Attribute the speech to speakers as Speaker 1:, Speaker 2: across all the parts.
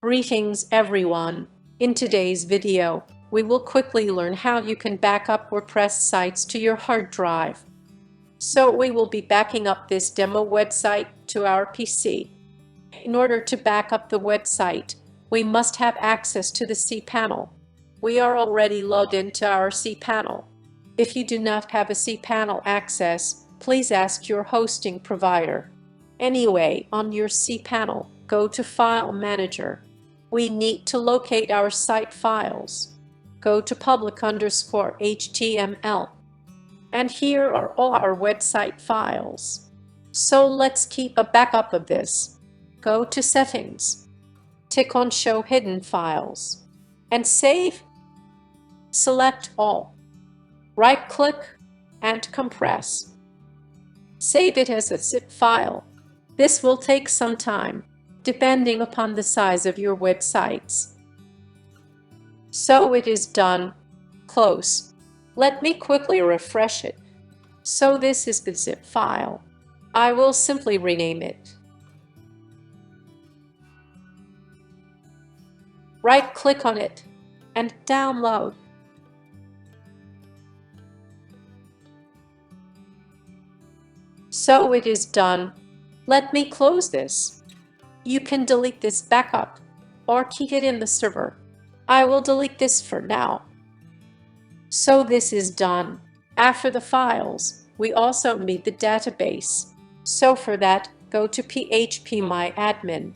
Speaker 1: Greetings everyone! In today's video, we will quickly learn how you can back up WordPress sites to your hard drive. So we will be backing up this demo website to our PC. In order to back up the website, we must have access to the cPanel. We are already logged into our cPanel. If you do not have a cPanel access, please ask your hosting provider. Anyway, on your cPanel, go to File Manager. We need to locate our site files. Go to public_HTML. And here are all our website files. So let's keep a backup of this. Go to Settings. Tick on Show Hidden Files. And save. Select All. Right-click and compress. Save it as a zip file. This will take some time, depending upon the size of your websites. So it is done. Close. Let me quickly refresh it. So this is the zip file. I will simply rename it. Right-click on it and download. So it is done. Let me close this. You can delete this backup or keep it in the server. I will delete this for now. So this is done. After the files, we also need the database. So for that, go to phpMyAdmin.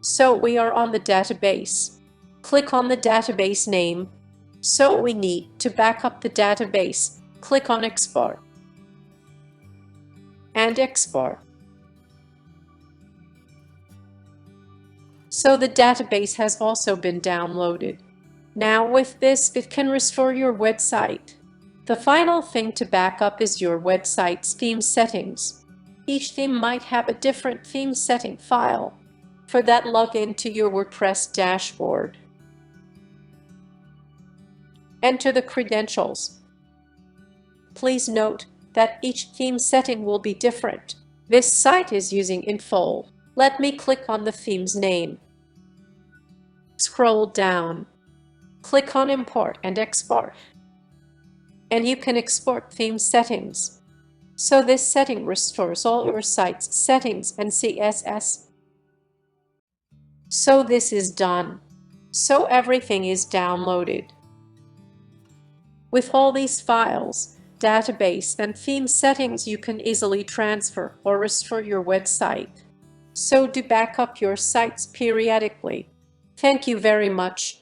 Speaker 1: So we are on the database. Click on the database name. So we need to back up the database. Click on Export. And export. So the database has also been downloaded. Now with this, it can restore your website. The final thing to back up is your website's theme settings. Each theme might have a different theme setting file. For that, log into your WordPress dashboard. Enter the credentials. Please note that each theme setting will be different. This site is using Enfold. Let me click on the theme's name. Scroll down. Click on Import and Export. And you can export theme settings. So this setting restores all your site's settings and CSS. So this is done. So everything is downloaded. With all these files, database and theme settings, you can easily transfer or restore your website. So do back up your sites periodically. Thank you very much.